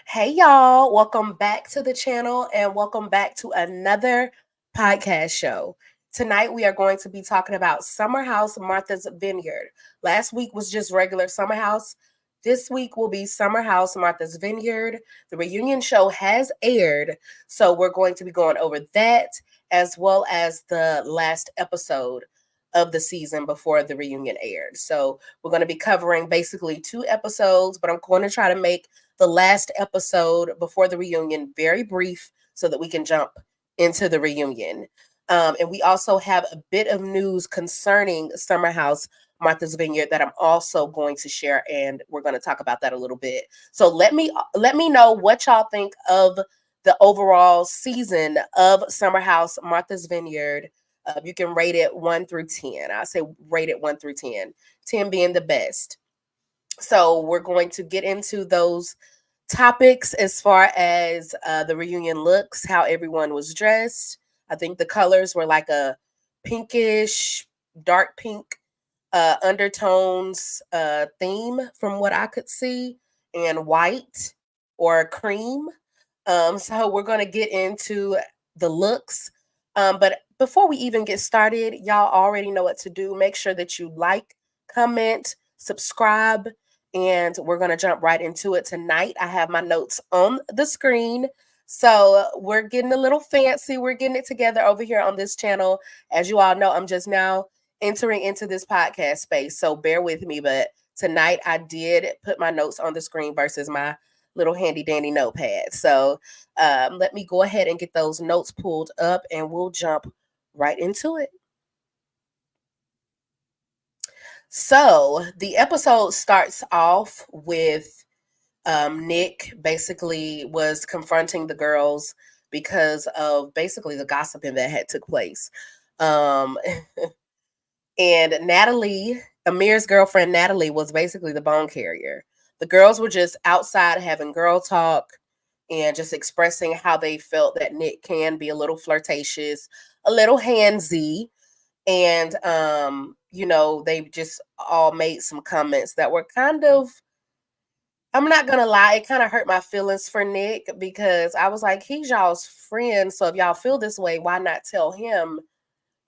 Hey y'all, welcome back to the channel and welcome back to another podcast show. Tonight we are going to be talking about Summer House Martha's Vineyard. Last week was just regular Summer House. This week will be Summer House Martha's Vineyard. The reunion show has aired, so we're going to be going over that as well as the last episode of the season before the reunion aired. So we're going to be covering basically two episodes, but I'm going to try to make the last episode before the reunion very brief so that we can jump into the reunion. And we also have a bit of news concerning Summer House Martha's Vineyard that I'm also going to share, and we're going to talk about that a little bit. So let me know what y'all think of the overall season of Summer House Martha's Vineyard. You can rate it 1 through 10. I say rate it 1 through 10, 10 being the best. So we're going to get into those topics as far as the reunion looks, how everyone was dressed. I think the colors were like a pinkish, dark pink undertones theme from what I could see, and white or cream. So we're going to get into the looks. But before we even get started, y'all already know what to do. Make sure that you like, comment, subscribe, and we're going to jump right into it tonight. I have my notes on the screen. So we're getting a little fancy. We're getting it together over here on this channel. As you all know, I'm just now entering into this podcast space. So bear with me. But tonight I did put my notes on the screen versus my little handy dandy notepad. So let me go ahead and get those notes pulled up and we'll jump right into it. So the episode starts off with Nick basically was confronting the girls because of basically the gossiping that had took place. Um, and Natalie, Amir's girlfriend Natalie, was basically the bone carrier. The girls were just outside having girl talk and just expressing how they felt that Nick can be a little flirtatious, a little handsy, and they just all made some comments that were kind of, I'm not gonna lie, it kind of hurt my feelings for Nick because I was like, he's y'all's friend, so if y'all feel this way, why not tell him,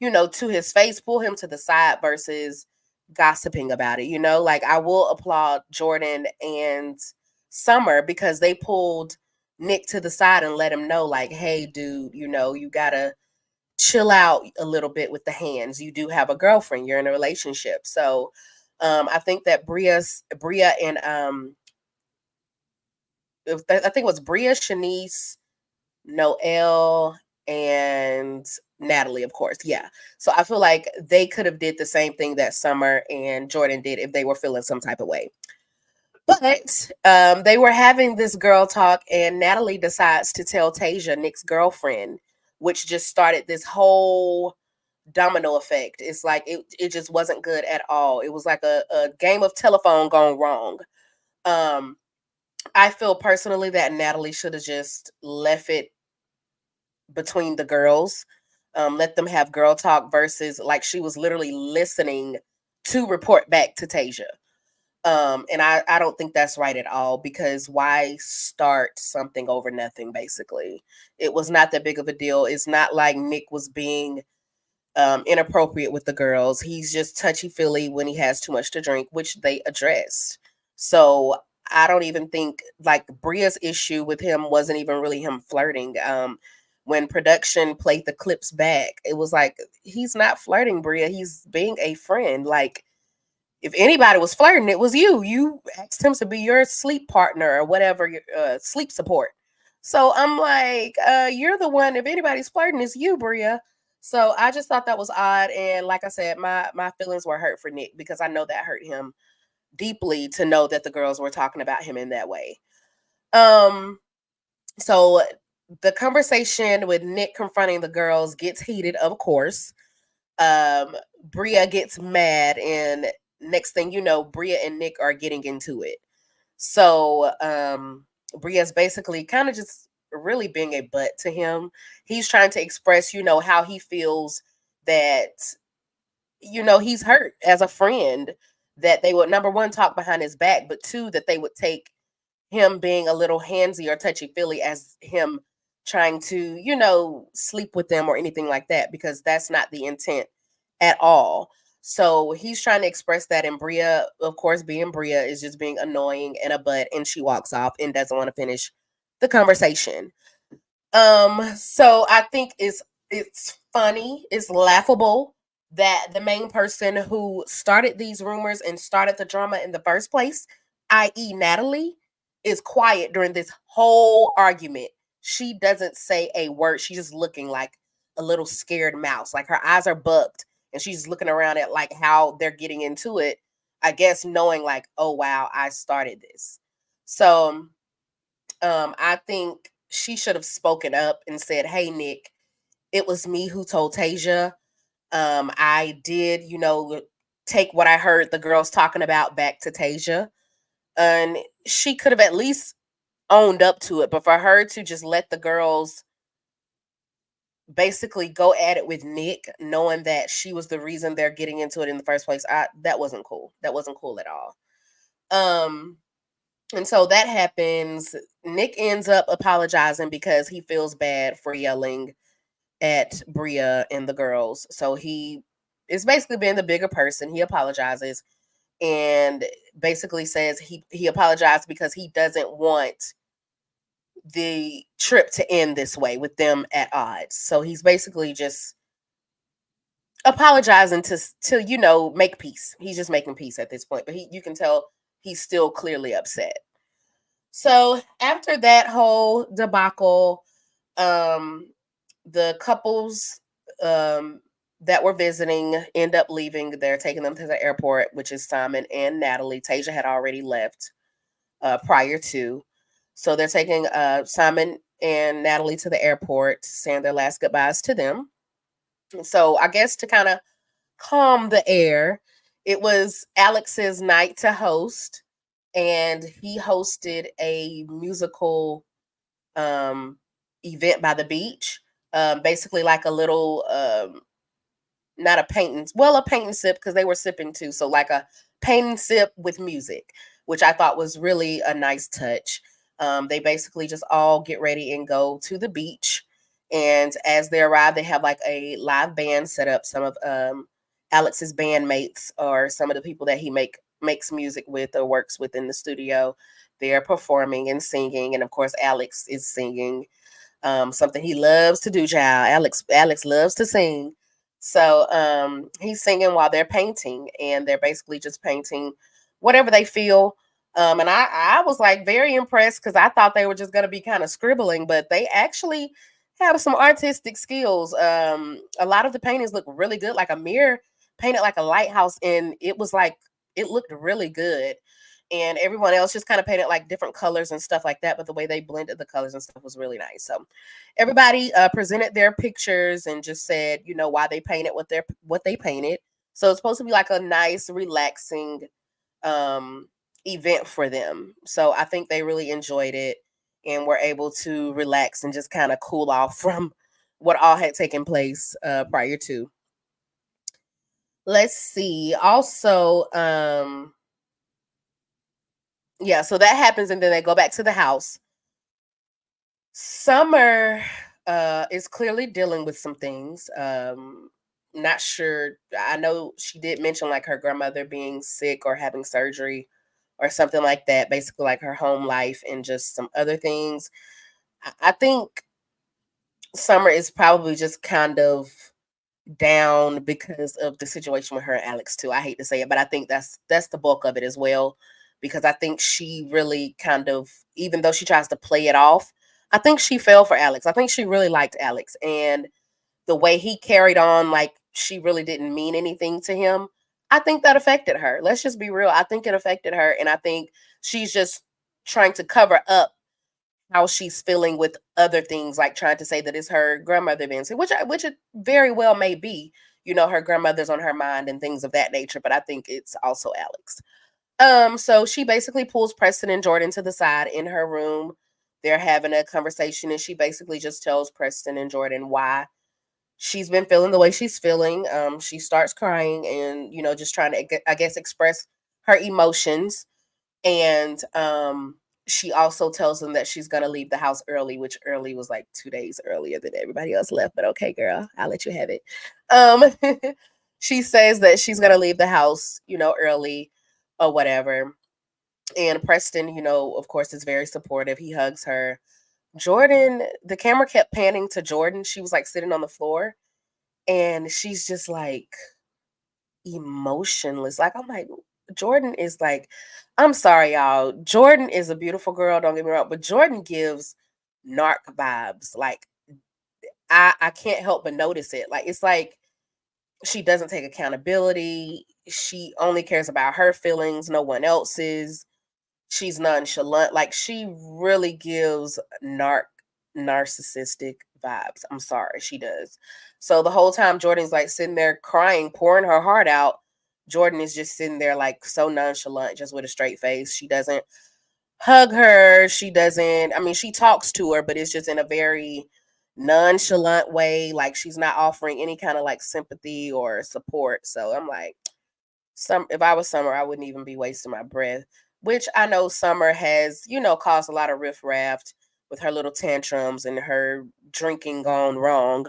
to his face, pull him to the side versus gossiping about it. Like, I will applaud Jordan and Summer because they pulled Nick to the side and let him know, like, hey, dude, you gotta chill out a little bit with the hands. You do have a girlfriend, you're in a relationship. So I think that Bria and I think it was Bria, Shanice, Noelle, and Natalie, of course. Yeah. So I feel like they could have did the same thing that Summer and Jordan did if they were feeling some type of way. But they were having this girl talk, and Natalie decides to tell Tasia, Nick's girlfriend, which just started this whole domino effect. It's like it just wasn't good at all. It was like a game of telephone gone wrong. I feel personally that Natalie should have just left it between the girls, let them have girl talk versus like she was literally listening to report back to Tasia. And I don't think that's right at all because why start something over nothing, basically? It was not that big of a deal. It's not like Nick was being inappropriate with the girls. He's just touchy-feely when he has too much to drink, which they addressed. So I don't even think like Bria's issue with him wasn't even really him flirting. When production played the clips back, it was like, he's not flirting, Bria. He's being a friend. Like, if anybody was flirting, it was you. You asked him to be your sleep partner or whatever, your sleep support. So I'm like, you're the one. If anybody's flirting, it's you, Bria. So I just thought that was odd. And like I said, my feelings were hurt for Nick because I know that hurt him deeply to know that the girls were talking about him in that way. So the conversation with Nick confronting the girls gets heated, of course. Bria gets mad, and next thing you know, Bria and Nick are getting into it. So Bria's basically kind of just really being a butt to him. He's trying to express, how he feels that, he's hurt as a friend, that they would, number one, talk behind his back, but two, that they would take him being a little handsy or touchy-feely as him trying to, you know, sleep with them or anything like that, because that's not the intent at all. So he's trying to express that, and Bria, of course, being Bria, is just being annoying and a butt, and she walks off and doesn't want to finish the conversation. So I think it's funny, it's laughable that the main person who started these rumors and started the drama in the first place, i.e. Natalie, is quiet during this whole argument. She doesn't say a word. She's just looking like a little scared mouse. Like her eyes are bugged and she's looking around at like how they're getting into it. I guess knowing like, oh wow, I started this. So I think she should have spoken up and said, "Hey, Nick, it was me who told Tasia. I did, you know, take what I heard the girls talking about back to Tasia." And she could have at least owned up to it. But for her to just let the girls basically go at it with Nick, knowing that she was the reason they're getting into it in the first place, that wasn't cool. That wasn't cool at all. And so that happens. Nick ends up apologizing because he feels bad for yelling at Bria and the girls. So he is basically being the bigger person. He apologizes and basically says he apologized because he doesn't want the trip to end this way with them at odds. So he's basically just apologizing to you know, make peace. He's just making peace at this point, but you can tell he's still clearly upset. So after that whole debacle, the couples that were visiting end up leaving. They're taking them to the airport, which is Simon and Natalie. Tasia had already left prior to. So they're taking Simon and Natalie to the airport, saying their last goodbyes to them. So I guess to kind of calm the air, it was Alex's night to host, and he hosted a musical event by the beach. Basically like a little not a paint and well, a paint and sip, because they were sipping too. So like a paint and sip with music, which I thought was really a nice touch. They basically just all get ready and go to the beach. And as they arrive, they have like a live band set up. Some of Alex's bandmates or some of the people that he makes music with or works with in the studio. They're performing and singing, and of course, Alex is singing. Something he loves to do, child. Alex loves to sing. So he's singing while they're painting, and they're basically just painting whatever they feel. And I was like very impressed because I thought they were just going to be kind of scribbling, but they actually have some artistic skills. A lot of the paintings look really good. Like Amir painted like a lighthouse, and it was like it looked really good. And everyone else just kind of painted like different colors and stuff like that. But the way they blended the colors and stuff was really nice. So everybody presented their pictures and just said, you know, why they painted what they painted. So it's supposed to be like a nice, relaxing event for them. So I think they really enjoyed it and were able to relax and just kind of cool off from what all had taken place prior to. Let's see. Also, yeah, so that happens, and then they go back to the house. Summer is clearly dealing with some things. Not sure. I know she did mention like her grandmother being sick or having surgery or something like that. Basically, like her home life and just some other things. I think Summer is probably just kind of down because of the situation with her and Alex too. I hate to say it, but I think that's the bulk of it as well. Because I think she really kind of, even though she tries to play it off, I think she fell for Alex. I think she really liked Alex, and the way he carried on, like she really didn't mean anything to him. I think that affected her. Let's just be real. I think it affected her, and I think she's just trying to cover up how she's feeling with other things, like trying to say that it's her grandmother being sick, which it very well may be. You know, her grandmother's on her mind and things of that nature, but I think it's also Alex. So she basically pulls Preston and Jordan to the side in her room. They're having a conversation, and she basically just tells Preston and Jordan why she's been feeling the way she's feeling. She starts crying and, just trying to, I guess, express her emotions. And she also tells them that she's gonna leave the house early, which early was like 2 days earlier than everybody else left. But okay, girl, I'll let you have it. She says that she's gonna leave the house, early or whatever. And Preston, of course, is very supportive. He hugs her. Jordan, the camera kept panning to Jordan. She was like sitting on the floor, and she's just like emotionless. Like, I'm like, Jordan is like, I'm sorry, y'all. Jordan is a beautiful girl, don't get me wrong, but Jordan gives narc vibes. Like, I can't help but notice it. Like, it's like she doesn't take accountability. She only cares about her feelings, no one else's. She's nonchalant. Like, she really gives narcissistic vibes. I'm sorry, she does. So the whole time Jordan's like sitting there crying, pouring her heart out, Jordan is just sitting there like so nonchalant, just with a straight face. She doesn't hug her. She doesn't, I mean, she talks to her, but it's just in a very nonchalant way. Like, she's not offering any kind of like sympathy or support. So I'm like, if I was Summer, I wouldn't even be wasting my breath. Which I know Summer has, caused a lot of riffraff with her little tantrums and her drinking gone wrong.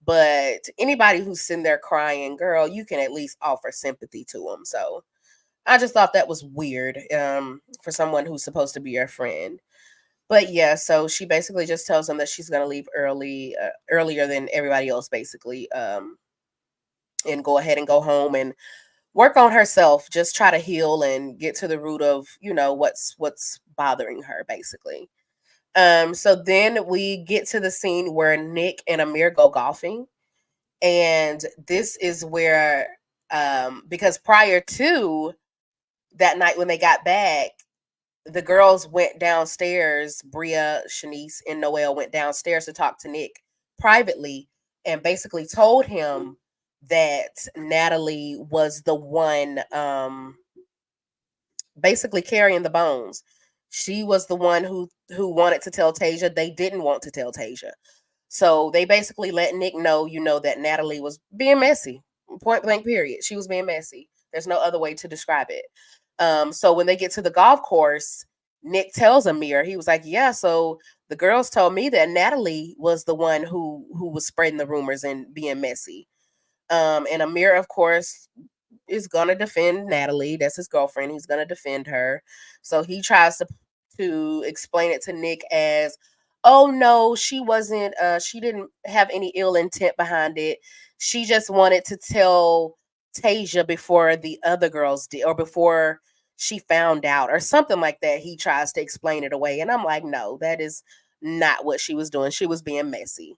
But anybody who's sitting there crying, girl, you can at least offer sympathy to them. So I just thought that was weird, for someone who's supposed to be your friend. But yeah, so she basically just tells them that she's gonna leave earlier than everybody else, basically, and go ahead and go home and work on herself, just try to heal and get to the root of, what's bothering her, basically. So then we get to the scene where Nick and Amir go golfing. And this is where, because prior to that night when they got back, the girls went downstairs. Bria, Shanice, and Noelle went downstairs to talk to Nick privately and basically told him that Natalie was the one, basically carrying the bones. She was the one who wanted to tell Tasia. They didn't want to tell Tasia. So they basically let Nick know, that Natalie was being messy. Point blank period. She was being messy. There's no other way to describe it. So when they get to the golf course, Nick tells Amir, he was like, yeah, so the girls told me that Natalie was the one who was spreading the rumors and being messy. And Amir, of course, is gonna defend Natalie. That's his girlfriend. He's gonna defend her. So he tries to explain it to Nick as, oh no, she wasn't, she didn't have any ill intent behind it. She just wanted to tell Tasia before the other girls did, or before she found out, or something like that. He tries to explain it away. And I'm like, no, that is not what she was doing. She was being messy.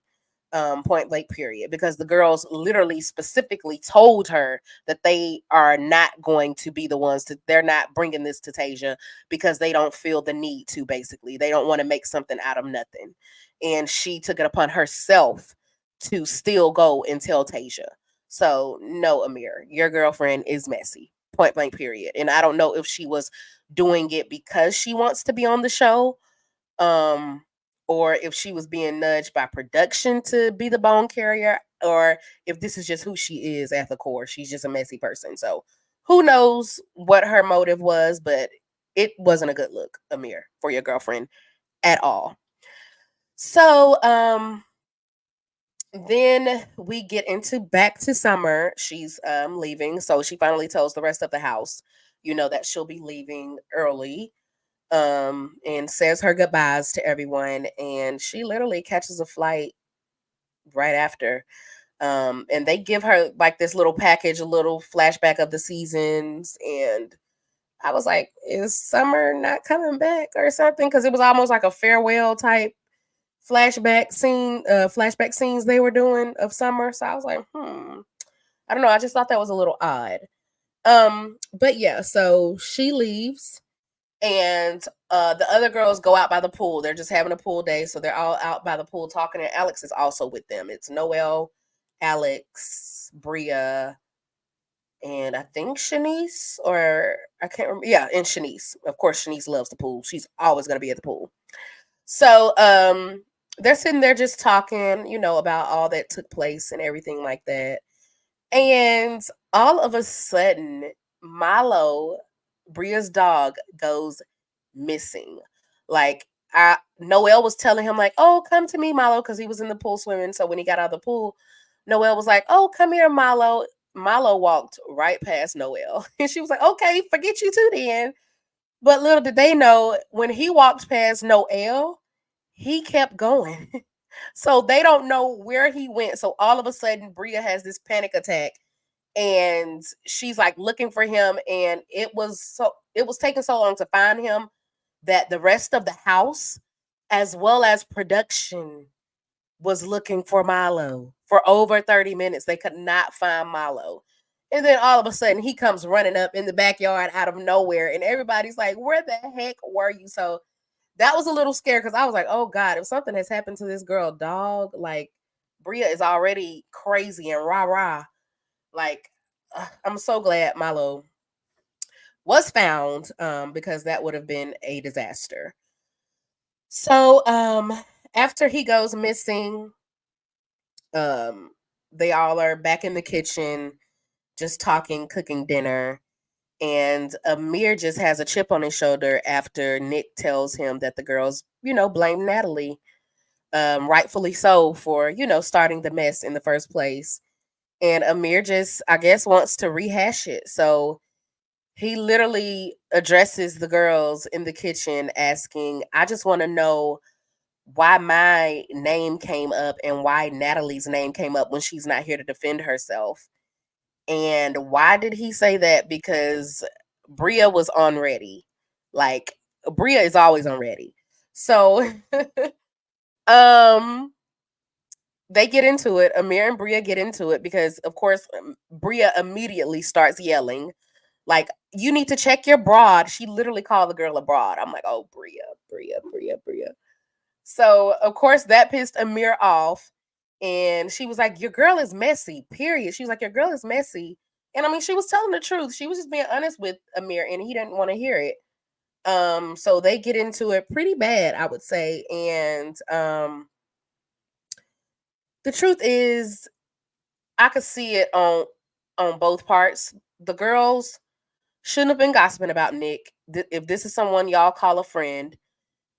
Point blank period, because the girls literally specifically told her that they are not going to be the ones they're not bringing this to Tasia because they don't feel the need to. Basically, they don't want to make something out of nothing, and she took it upon herself to still go and tell Tasia. So no, Amir, your girlfriend is messy. Point blank period. And I don't know if she was doing it because she wants to be on the show, um or if she was being nudged by production to be the bone carrier, or if this is just who she is at the core. She's just a messy person. So who knows what her motive was, but it wasn't a good look, Amir, for your girlfriend at all. So then we get into back to Summer. She's leaving. So she finally tells the rest of the house, that she'll be leaving early, and says her goodbyes to everyone. And she literally catches a flight right after. And they give her like this little package, a little flashback of the seasons. And I was like, is Summer not coming back or something? Because it was almost like a farewell type flashback scenes they were doing of Summer. So I was like, I don't know. I just thought that was a little odd. But yeah, so she leaves. And the other girls go out by the pool. They're just having a pool day. So they're all out by the pool talking. And Alex is also with them. It's Noelle, Alex, Bria, and I think Shanice, or I can't remember. Yeah, and Shanice. Of course, Shanice loves the pool. She's always going to be at the pool. So they're sitting there just talking, about all that took place and everything like that. And all of a sudden, Milo, Bria's dog, goes missing. Like, Noel was telling him, like, oh, come to me, Milo, because he was in the pool swimming. So when he got out of the pool, Noel was like, oh, come here, Milo. Milo walked right past Noel. And she was like, okay, forget you too then. But little did they know, when he walked past Noel, he kept going. So they don't know where he went. So all of a sudden, Bria has this panic attack, and she's like looking for him. And it was taking so long to find him that the rest of the house, as well as production, was looking for Milo for over 30 minutes. They could not find Milo. And then all of a sudden he comes running up in the backyard out of nowhere, and everybody's like, where the heck were you? So that was a little scary, because I was like, oh God, if something has happened to this girl, dog, like, Bria is already crazy and rah-rah. Like, I'm so glad Milo was found, because that would have been a disaster. So after he goes missing, they all are back in the kitchen, just talking, cooking dinner. And Amir just has a chip on his shoulder after Nick tells him that the girls, blame Natalie, rightfully so, for, starting the mess in the first place. And Amir just, I guess, wants to rehash it. So he literally addresses the girls in the kitchen asking, I just want to know why my name came up and why Natalie's name came up when she's not here to defend herself. And why did he say that? Because Bria was on ready. Like, Bria is always on ready. So they get into it. Amir and Bria get into it because, of course, Bria immediately starts yelling, like, you need to check your broad. She literally called the girl a broad. I'm like, oh, Bria. So, of course, that pissed Amir off. And she was like, your girl is messy, period. She was like, your girl is messy. And I mean, she was telling the truth. She was just being honest with Amir, and he didn't want to hear it. So they get into it pretty bad, I would say. And the truth is, I could see it on both parts. The girls shouldn't have been gossiping about Nick. If this is someone y'all call a friend,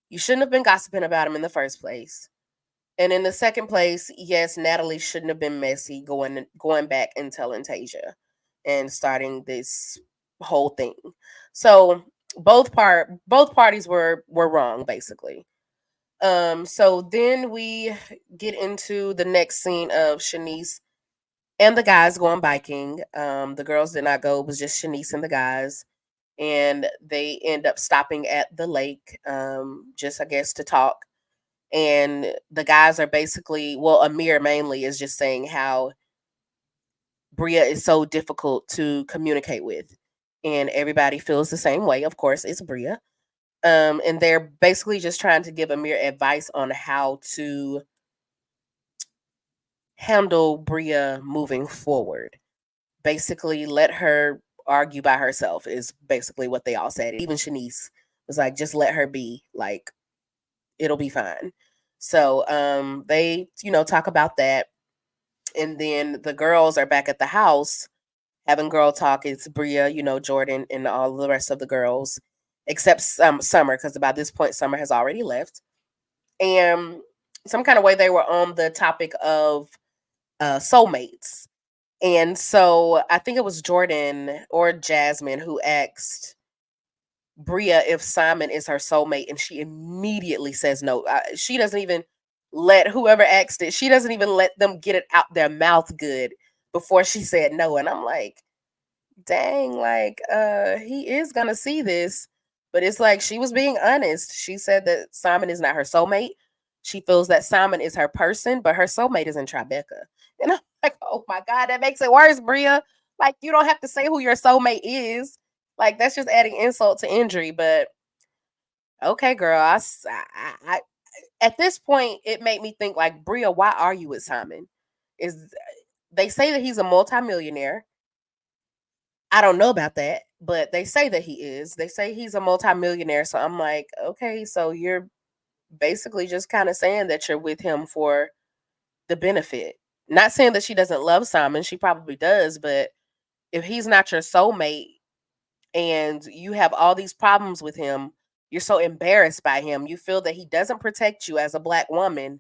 you shouldn't have been gossiping about him in the first place. And in the second place, yes, Natalie shouldn't have been messy going back and telling Tasia and starting this whole thing. So both parties were wrong, basically. So then we get into the next scene of Shanice and the guys going biking. The girls did not go, it was just Shanice and the guys. And they end up stopping at the lake, just, I guess, to talk. And the guys are basically, well, Amir mainly is just saying how Bria is so difficult to communicate with. And everybody feels the same way. Of course, it's Bria. And they're basically just trying to give Amir advice on how to handle Bria moving forward. Basically, let her argue by herself is basically what they all said. Even Shanice was like, just let her be. Like, it'll be fine. So they, talk about that. And then the girls are back at the house having girl talk. It's Bria, Jordan, and all the rest of the girls, except Summer, because by this point, Summer has already left. And some kind of way they were on the topic of soulmates. And so I think it was Jordan or Jasmine who asked Bria if Simon is her soulmate, and she immediately says no. She doesn't even let whoever asked it, she doesn't even let them get it out their mouth good before she said no. And I'm like, dang, like, he is gonna see this. But it's like, she was being honest. She said that Simon is not her soulmate. She feels that Simon is her person, but her soulmate is in Tribeca. And I'm like, oh my God, that makes it worse, Bria. Like, you don't have to say who your soulmate is. Like, that's just adding insult to injury. But okay, girl, I at this point, it made me think, like, Bria, why are you with Simon? They say that he's a multimillionaire. I don't know about that, but they say that he is. They say he's a multimillionaire. So I'm like, okay, so you're basically just kind of saying that you're with him for the benefit. Not saying that she doesn't love Simon. She probably does, but if he's not your soulmate and you have all these problems with him, you're so embarrassed by him. You feel that he doesn't protect you as a Black woman.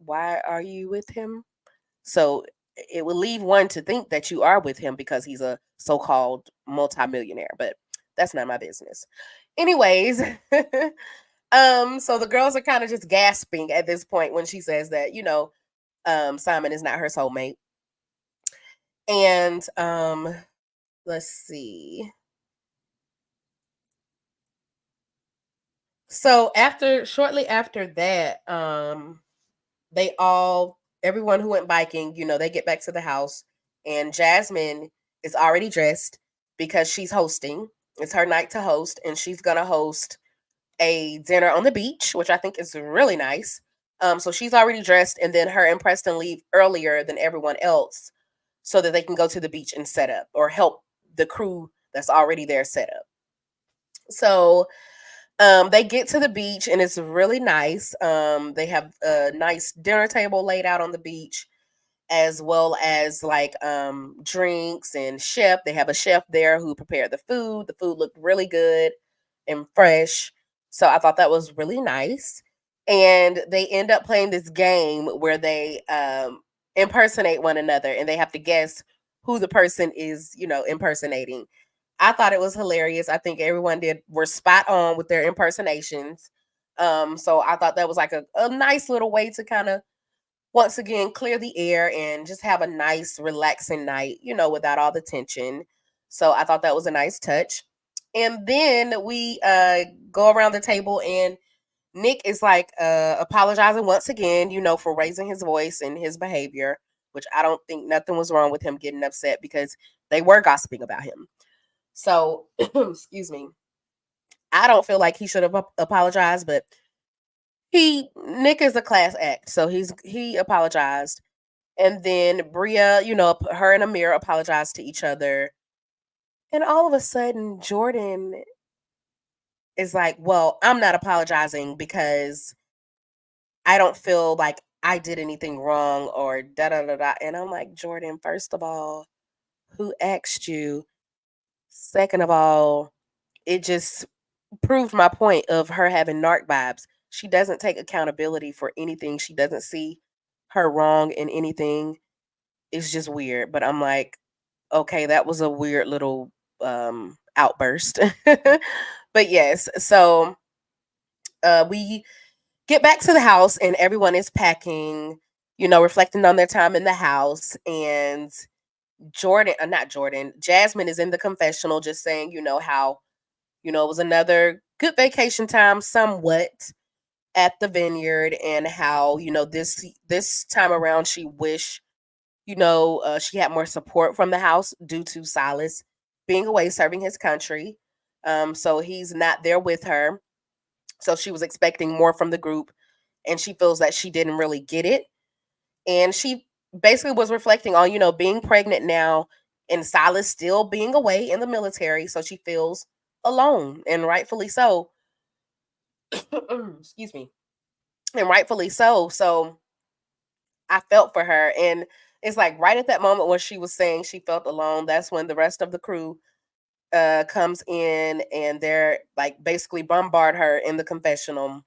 Why are you with him? So it would leave one to think that you are with him because he's a so-called multimillionaire, but that's not my business. Anyways, so the girls are kind of just gasping at this point when she says that, Simon is not her soulmate. And let's see. So shortly after that, everyone who went biking, they get back to the house, and Jasmine is already dressed because she's hosting. It's her night to host, and she's gonna host a dinner on the beach, which I think is really nice. So she's already dressed, and then her and Preston leave earlier than everyone else so that they can go to the beach and set up or help the crew that's already there set up. So they get to the beach and it's really nice. They have a nice dinner table laid out on the beach, as well as like drinks and chef. They have a chef there who prepared the food. The food looked really good and fresh. So I thought that was really nice. And they end up playing this game where they impersonate one another, and they have to guess who the person is, impersonating. I thought it was hilarious. I think everyone were spot on with their impersonations. So I thought that was like a nice little way to kind of once again clear the air and just have a nice relaxing night, without all the tension. So I thought that was a nice touch. And then we go around the table, and Nick is like apologizing once again, for raising his voice and his behavior, which I don't think nothing was wrong with him getting upset because they were gossiping about him. So, excuse me. I don't feel like he should have apologized, but Nick is a class act, so he apologized. And then Bria, her and Amir apologized to each other. And all of a sudden, Jordan is like, well, I'm not apologizing because I don't feel like I did anything wrong or da da da da. And I'm like, Jordan, first of all, who asked you? Second of all, it just proved my point of her having narc vibes. She doesn't take accountability for anything. She doesn't see her wrong in anything. It's just weird. But I'm like, okay, that was a weird little outburst. But yes, so we get back to the house and everyone is packing, reflecting on their time in the house. And Jasmine is in the confessional just saying, how, it was another good vacation time somewhat at the Vineyard, and how, this time around she wished, she had more support from the house due to Silas being away serving his country. So he's not there with her. So she was expecting more from the group, and she feels that she didn't really get it. And she basically was reflecting on, being pregnant now and Silas still being away in the military. So she feels alone, and rightfully so. Excuse me. And rightfully so. So I felt for her. And it's like right at that moment when she was saying she felt alone, that's when the rest of the crew comes in, and they're like basically bombard her in the confessional.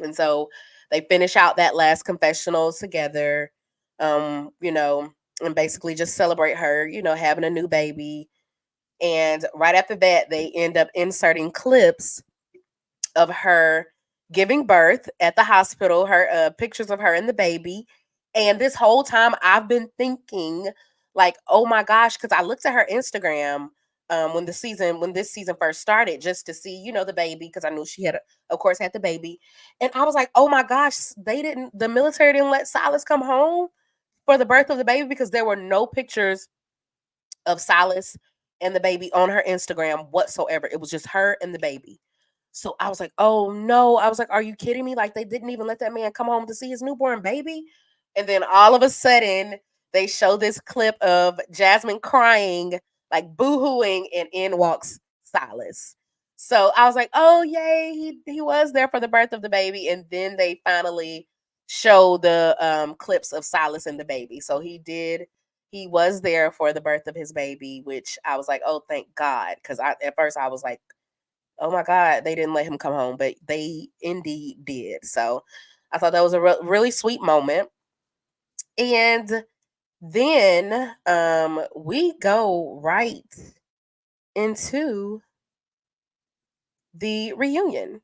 And so they finish out that last confessional together, and basically just celebrate her, having a new baby. And right after that, they end up inserting clips of her giving birth at the hospital, her pictures of her and the baby. And this whole time I've been thinking like, oh my gosh, because I looked at her Instagram when this season first started, just to see, the baby, because I knew she had, of course, had the baby. And I was like, oh my gosh, the military didn't let Silas come home for the birth of the baby, because there were no pictures of Silas and the baby on her Instagram whatsoever. It was just her and the baby. So I was like, oh no. I was like, are you kidding me? Like, they didn't even let that man come home to see his newborn baby. And then all of a sudden, they show this clip of Jasmine crying, like boo-hooing, and in walks Silas. So I was like, oh yay, he was there for the birth of the baby. And then they finally show the clips of Silas and the baby. So he was there for the birth of his baby, which I was like, oh, thank God. Because at first I was like, oh my God, they didn't let him come home, but they indeed did. So I thought that was a really sweet moment. And then we go right into the reunion.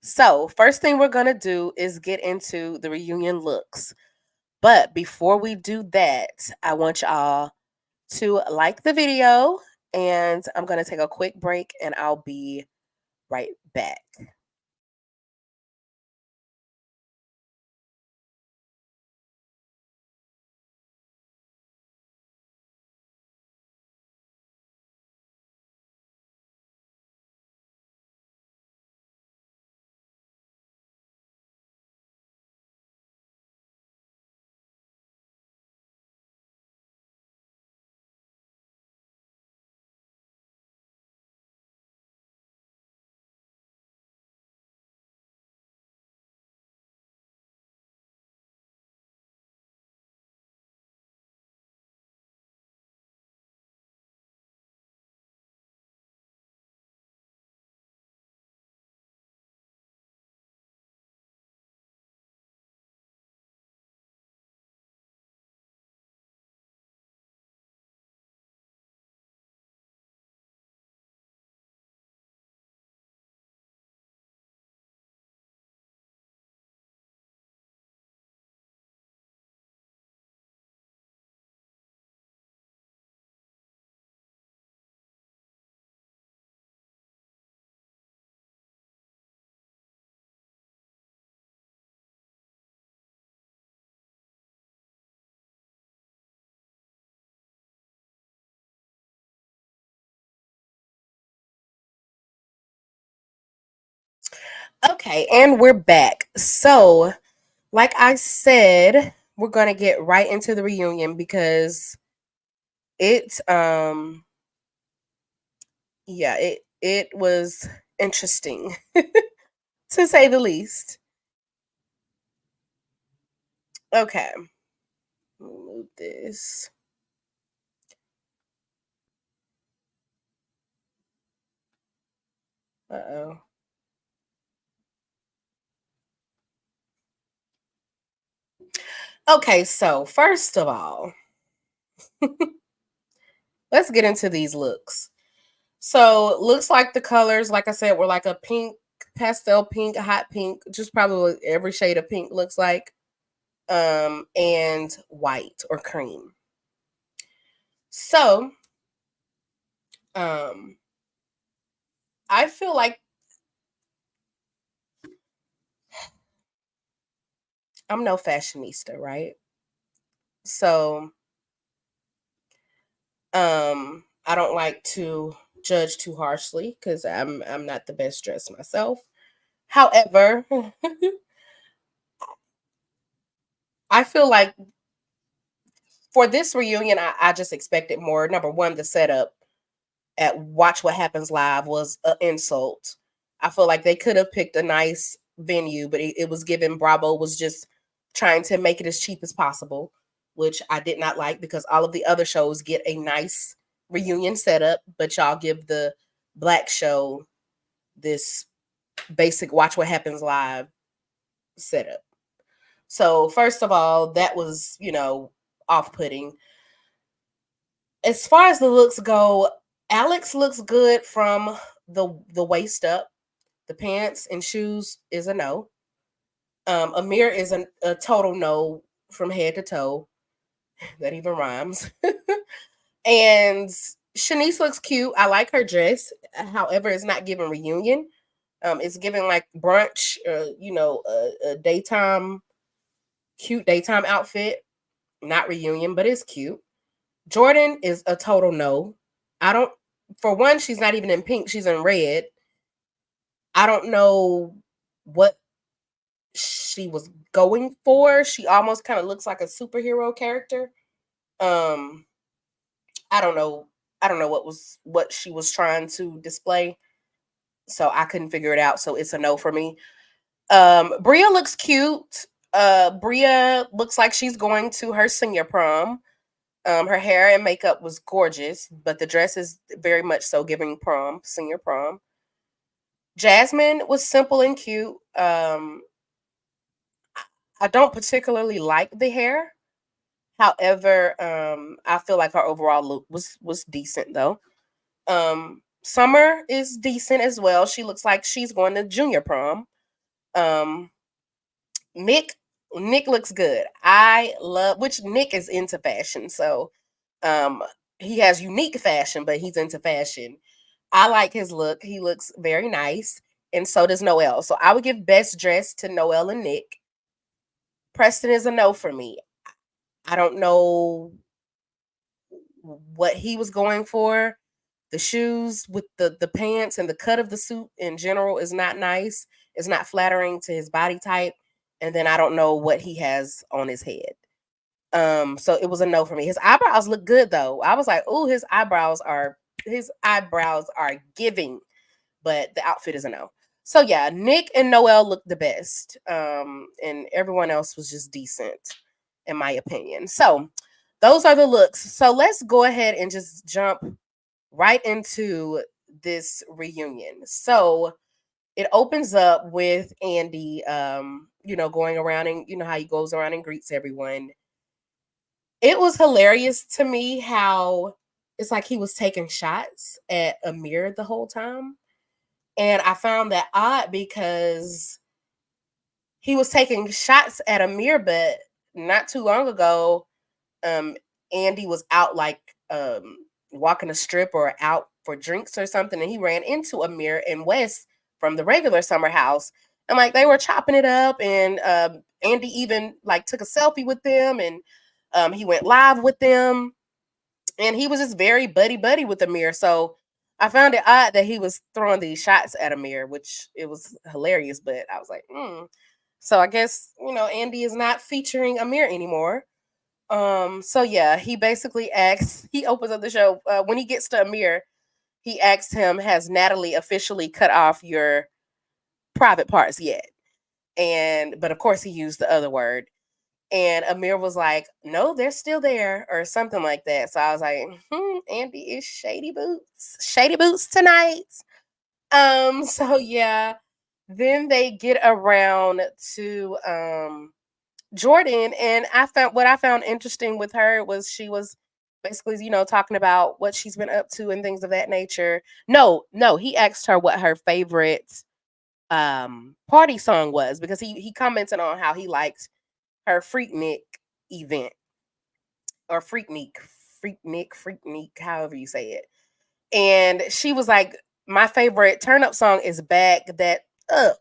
So, first thing we're going to do is get into the reunion looks. But before we do that, I want y'all to like the video, and I'm going to take a quick break and I'll be right back. Okay, and we're back. So, like I said, we're going to get right into the reunion because it yeah, it was interesting to say the least. Okay. Let me move this. Uh-oh. Okay, so first of all, let's get into these looks. So, looks like the colors, like I said, were like a pink, pastel pink, a hot pink, just probably every shade of pink looks like, and white or cream. So, um, I feel like I'm no fashionista, right? So, I don't like to judge too harshly because I'm not the best dressed myself. However, I feel like for this reunion, I just expected more. Number one, the setup at Watch What Happens Live was an insult. I feel like they could have picked a nice venue, but it was given Bravo was just trying to make it as cheap as possible, which I did not like because all of the other shows get a nice reunion setup, but y'all give the black show this basic Watch What Happens Live setup. So, first of all, that was, off putting. As far as the looks go, Alex looks good from the waist up. The pants and shoes is a no. Amir is a total no from head to toe. That even rhymes. And Shanice looks cute. I like her dress. However, it's not giving reunion. It's giving like brunch, a daytime, cute daytime outfit. Not reunion, but it's cute. Jordan is a total no. I don't. For one, she's not even in pink. She's in red. I don't know what she was going for. She almost kind of looks like a superhero character. Um, I don't know. I don't know what she was trying to display. So I couldn't figure it out. So it's a no for me. Bria looks cute. Bria looks like she's going to her senior prom. Her hair and makeup was gorgeous, but the dress is very much so giving prom, senior prom. Jasmine was simple and cute. I don't particularly like the hair. However, I feel like her overall look was decent though. Summer is decent as well. She looks like she's going to junior prom. Um, Nick Nick looks good. I love which Nick is into fashion, so um he has unique fashion, but he's into fashion. I like his look. He looks very nice, and so does Noelle. So I would give best dress to Noelle and Nick. Preston is a no for me. I don't know what he was going for. The shoes with the pants and the cut of the suit in general is not nice. It's not flattering to his body type. And then I don't know what he has on his head. So it was a no for me. His eyebrows look good though. I was like, oh, his eyebrows are giving, but the outfit is a no. So yeah, Nick and Noelle looked the best. And everyone else was just decent, in my opinion. So those are the looks. So let's go ahead and just jump right into this reunion. So it opens up with Andy, going around, and you know how he goes around and greets everyone. It was hilarious to me how it's like he was taking shots at Amir the whole time. And I found that odd because he was taking shots at Amir, but not too long ago, um, Andy was out like walking a strip or out for drinks or something, and he ran into Amir and Wes from the regular summer house, and like they were chopping it up, and Andy even like took a selfie with them, and he went live with them, and he was just very buddy buddy with Amir. So I found it odd that he was throwing these shots at Amir, which it was hilarious, but I was like, hmm. So I guess Andy is not featuring Amir anymore. So yeah, he basically asks, he opens up the show. When he gets to Amir, he asks him, has Natalie officially cut off your private parts yet? But of course he used the other word. And Amir was like, no, they're still there, or something like that. So I was like, Andy is shady boots tonight. So yeah. Then they get around to Jordan, and what I found interesting with her was she was basically, talking about what she's been up to and things of that nature. No, he asked her what her favorite party song was, because he commented on how he liked her Freaknik event, or Freaknik, however you say it. And she was like, my favorite turn up song is Back That Up.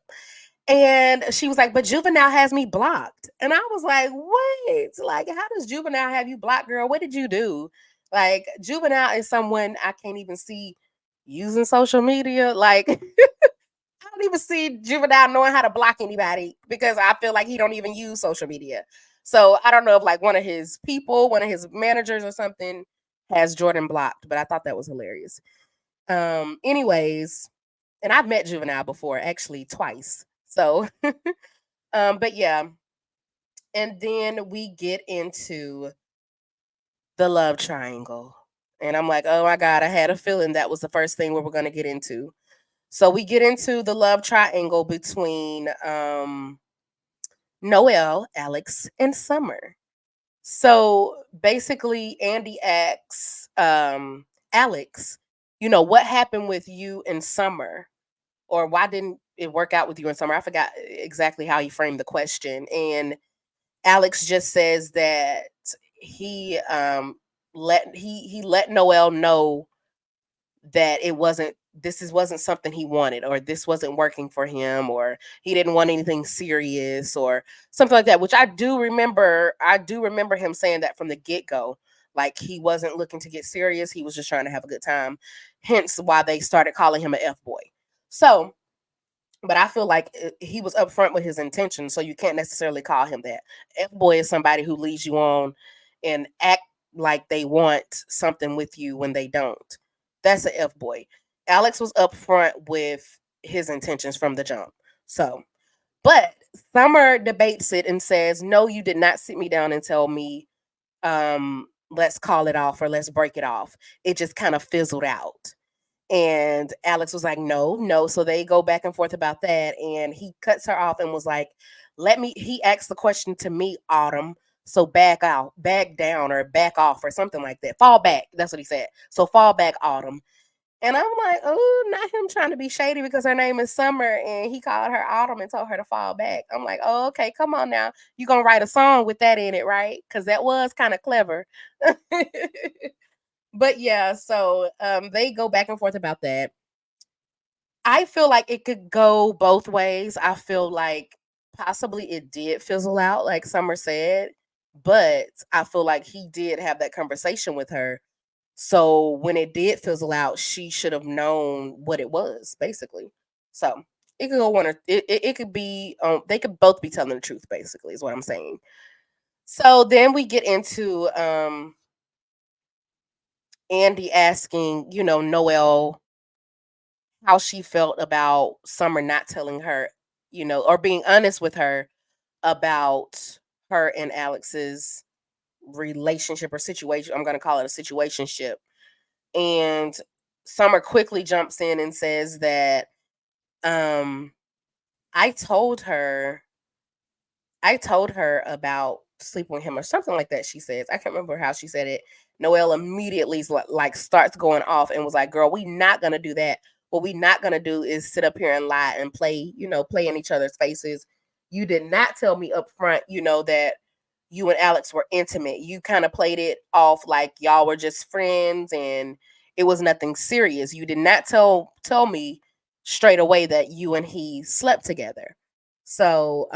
And she was like, but Juvenile has me blocked. And I was like, wait, like, how does Juvenile have you blocked, girl? What did you do? Like, Juvenile is someone I can't even see using social media. Like, I don't even see Juvenile knowing how to block anybody, because I feel like he don't even use social media. So I don't know if like one of his people, one of his managers or something has Jordan blocked, but I thought that was hilarious. Anyways, and I've met Juvenile before, actually twice. So, but yeah. And then we get into the love triangle. And I'm like, oh my God, I had a feeling that was the first thing we were going to get into. So we get into the love triangle between Noelle, Alex, and Summer. So basically, Andy asks Alex, what happened with you in Summer? Or why didn't it work out with you in Summer? I forgot exactly how he framed the question. And Alex just says that he let Noelle know that this wasn't something he wanted, or this wasn't working for him, or he didn't want anything serious or something like that, which I do remember him saying that from the get-go. Like, he wasn't looking to get serious, he was just trying to have a good time, hence why they started calling him an F-boy. So, but I feel like he was upfront with his intentions, so you can't necessarily call him that. F-boy is somebody who leads you on and act like they want something with you when they don't. That's an F-boy. Alex was upfront with his intentions from the jump. So, but Summer debates it and says, no, you did not sit me down and tell me, let's call it off or let's break it off. It just kind of fizzled out. And Alex was like, no, no. So they go back and forth about that. And he cuts her off and was like, he asked the question to me, Autumn. So back out, back down, or back off, or something like that. Fall back. That's what he said. So fall back, Autumn. And I'm like, oh, not him trying to be shady because her name is Summer and he called her Autumn and told her to fall back. I'm like, oh, okay, come on now. You gonna write a song with that in it, right? Because that was kind of clever. But yeah, so they go back and forth about that. I feel like it could go both ways. I feel like possibly it did fizzle out, like Summer said, but I feel like he did have that conversation with her. So when it did fizzle out, she should have known what it was, basically. So it could go one or it could be they could both be telling the truth, basically, is what I'm saying. So then we get into Andy asking, Noelle how she felt about Summer not telling her, or being honest with her about her and Alex's relationship or situation. I'm going to call it a situationship. And Summer quickly jumps in and says that um I told her about sleeping with him or something like that. She says, I can't remember how she said it. Noelle immediately like starts going off and was like, girl, we not gonna do that. What we not gonna do is sit up here and lie and play, play in each other's faces. You did not tell me up front, that you and Alex were intimate. You kind of played it off like y'all were just friends and it was nothing serious. You did not tell me straight away that you and he slept together. So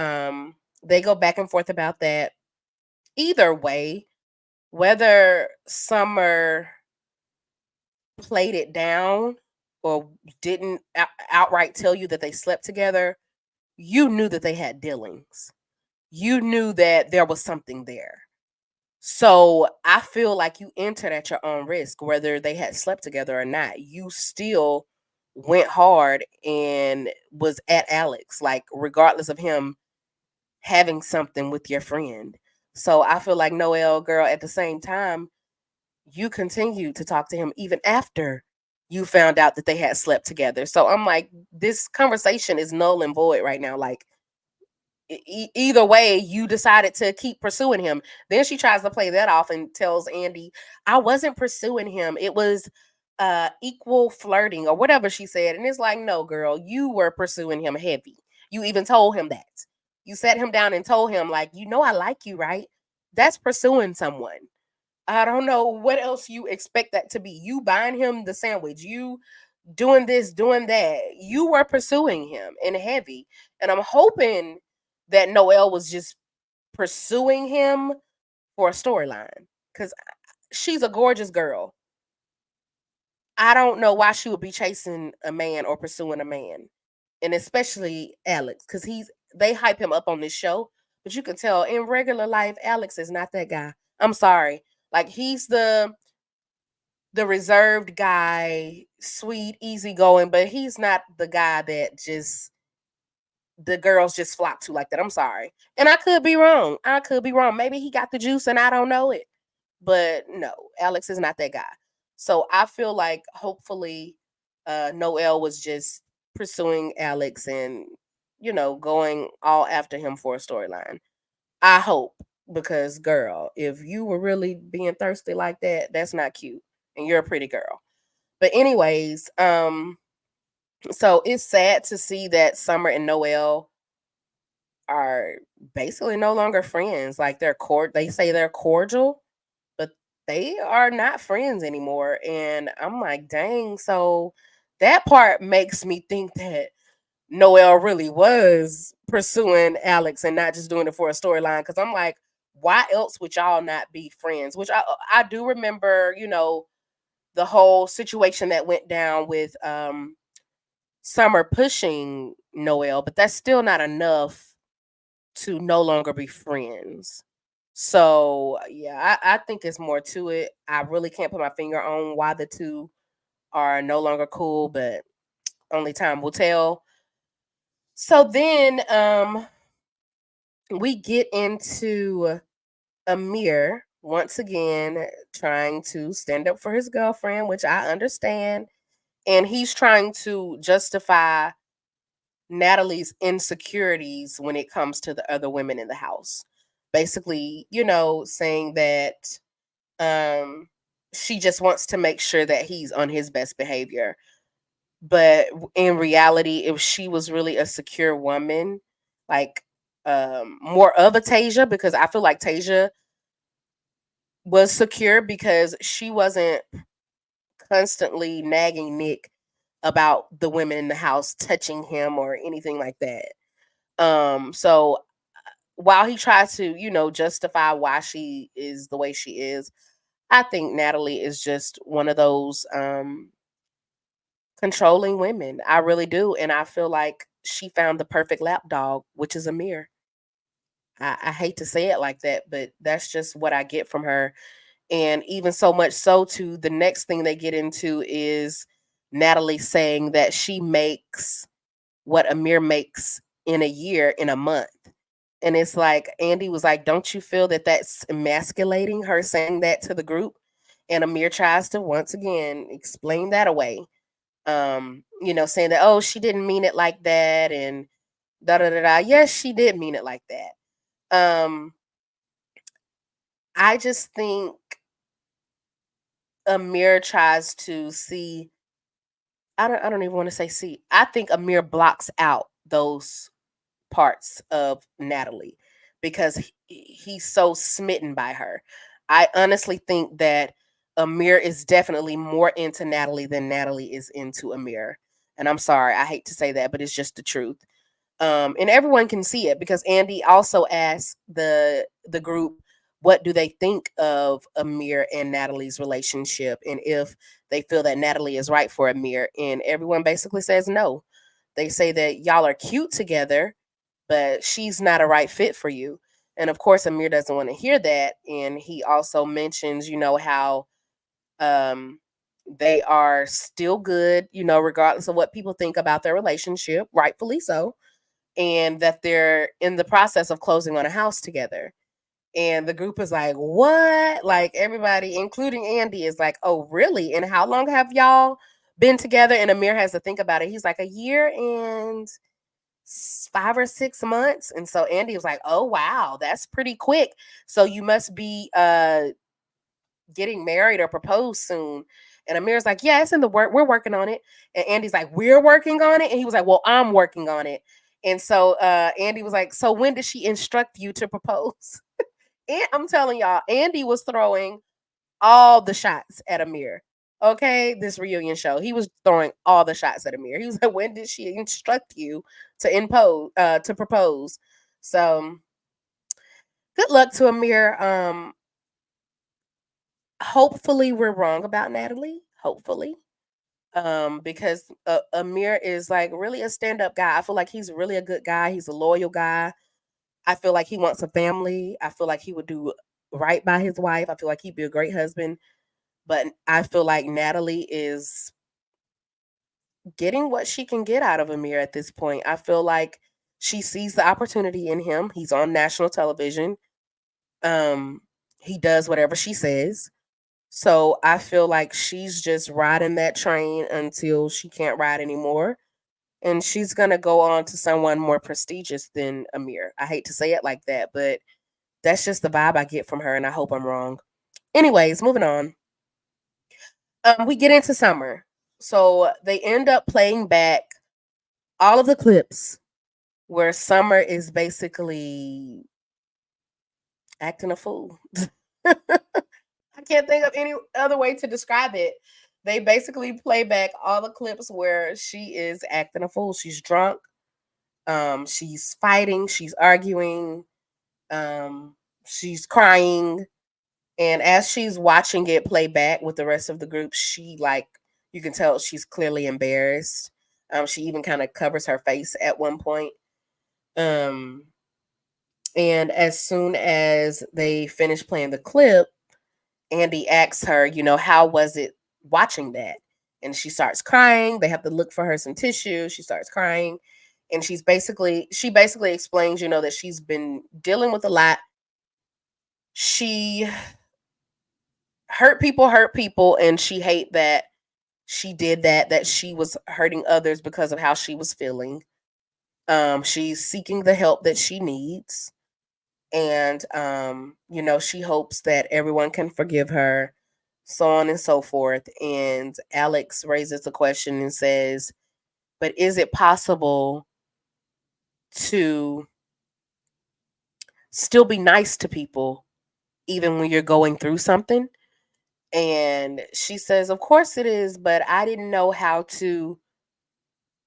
they go back and forth about that. Either way, whether Summer played it down or didn't outright tell you that they slept together, you knew that they had dealings. You knew that there was something there. So I feel like you entered at your own risk, whether they had slept together or not. You still went hard and was at Alex, like regardless of him having something with your friend. So I feel like Noelle, girl, at the same time, you continued to talk to him even after you found out that they had slept together. So I'm like, this conversation is null and void right now. Like, either way, you decided to keep pursuing him. Then she tries to play that off and tells Andy, I wasn't pursuing him. It was equal flirting or whatever she said. And it's like, no, girl, you were pursuing him heavy. You even told him that. You sat him down and told him, like, I like you, right? That's pursuing someone. I don't know what else you expect that to be. You buying him the sandwich, you doing this, doing that. You were pursuing him and heavy. And I'm hoping that Noelle was just pursuing him for a storyline because she's a gorgeous girl. I don't know why she would be chasing a man or pursuing a man, and especially Alex, because they hype him up on this show, but you can tell in regular life, Alex is not that guy. I'm sorry, like he's the reserved guy, sweet, easygoing, but he's not the guy that just the girls just flock to like that. I'm sorry, and I could be wrong. Maybe he got the juice and I don't know it, but no, Alex is not that guy. So I feel like hopefully Noelle was just pursuing Alex and going all after him for a storyline. I hope, because girl, if you were really being thirsty like that, that's not cute, and you're a pretty girl. But anyways, so it's sad to see that Summer and Noelle are basically no longer friends. Like they say they're cordial, but they are not friends anymore. And I'm like, dang. So that part makes me think that Noelle really was pursuing Alex and not just doing it for a storyline. Cause I'm like, why else would y'all not be friends? Which I do remember, the whole situation that went down with Summer pushing Noelle, but that's still not enough to no longer be friends. So yeah, I think it's more to it. I really can't put my finger on why the two are no longer cool, but only time will tell. So then we get into Amir once again trying to stand up for his girlfriend, which I understand. And he's trying to justify Natalie's insecurities when it comes to the other women in the house. Basically, saying that she just wants to make sure that he's on his best behavior. But in reality, if she was really a secure woman, like more of a Tasia, because I feel like Tasia was secure because she wasn't constantly nagging Nick about the women in the house touching him or anything like that. So while he tries to, justify why she is the way she is, I think Natalie is just one of those controlling women. I really do. And I feel like she found the perfect lapdog, which is Amir. I hate to say it like that, but that's just what I get from her. And even so much so to the next thing they get into is Natalie saying that she makes what Amir makes in a year in a month. And it's like, Andy was like, don't you feel that that's emasculating, her saying that to the group? And Amir tries to once again explain that away. Saying that, oh, she didn't mean it like that, and da da da da. Yes, she did mean it like that. I just think Amir tries to see. I don't even want to say see. I think Amir blocks out those parts of Natalie because he's so smitten by her. I honestly think that Amir is definitely more into Natalie than Natalie is into Amir. And I'm sorry, I hate to say that, but it's just the truth. And everyone can see it because Andy also asked the group what do they think of Amir and Natalie's relationship and if they feel that Natalie is right for Amir. And everyone basically says no. They say that y'all are cute together, but she's not a right fit for you. And of course, Amir doesn't want to hear that. And he also mentions, how they are still good, regardless of what people think about their relationship, rightfully so, and that they're in the process of closing on a house together. And the group is like, what? Like everybody, including Andy, is like, oh, really? And how long have y'all been together? And Amir has to think about it. He's like, a year and 5 or 6 months. And so Andy was like, oh wow, that's pretty quick. So you must be getting married or proposed soon. And Amir's like, yeah, it's in the work, we're working on it. And Andy's like, we're working on it. And he was like, well, I'm working on it. And so Andy was like, so when did she instruct you to propose? And I'm telling y'all, Andy was throwing all the shots at Amir. Okay, this reunion show, he was throwing all the shots at Amir. He was like, "When did she instruct you to propose?" So, good luck to Amir. Hopefully, we're wrong about Natalie. Hopefully, because Amir is like really a stand-up guy. I feel like he's really a good guy. He's a loyal guy. I feel like he wants a family. I feel like he would do right by his wife. I feel like he'd be a great husband. But I feel like Natalie is getting what she can get out of Amir at this point. I feel like she sees the opportunity in him. He's on national television. Um, he does whatever she says. So I feel like she's just riding that train until she can't ride anymore. And she's gonna go on to someone more prestigious than Amir. I hate to say it like that, but that's just the vibe I get from her, and I hope I'm wrong. Anyways, moving on. We get into summer. So they end up playing back all of the clips where Summer is basically acting a fool. I can't think of any other way to describe it. They basically play back all the clips where she is acting a fool. She's drunk. She's fighting. She's arguing. She's crying. And as she's watching it play back with the rest of the group, you can tell she's clearly embarrassed. She even kind of covers her face at one point. And as soon as they finish playing the clip, Andy asks her, how was it watching that? And she starts crying. They have to look for her some tissue. She starts crying. And she basically explains, that she's been dealing with a lot. She hurt people, and she hate that she did that she was hurting others because of how she was feeling. She's seeking the help that she needs. And, she hopes that everyone can forgive her, so on and so forth. And Alex raises a question and says, but is it possible to still be nice to people even when you're going through something? And she says, of course it is, but I didn't know how to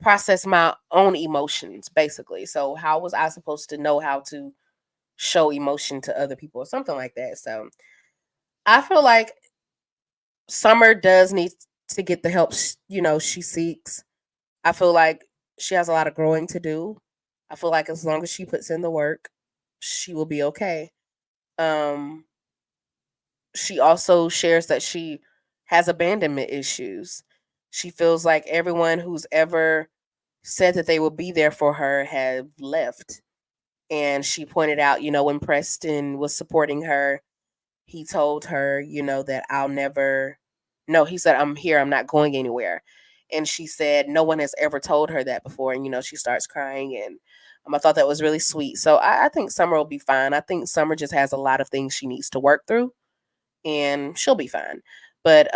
process my own emotions, basically. So, how was I supposed to know how to show emotion to other people or something like that? So, I feel like Summer does need to get the help, she seeks. I feel like she has a lot of growing to do. I feel like as long as she puts in the work, she will be okay. Um, she also shares that she has abandonment issues. She feels like everyone who's ever said that they will be there for her have left. And she pointed out, when Preston was supporting her, he told her, that I'll never, no, he said, I'm here, I'm not going anywhere. And she said, no one has ever told her that before. And, she starts crying. And I thought that was really sweet. So I think Summer will be fine. I think Summer just has a lot of things she needs to work through, and she'll be fine. But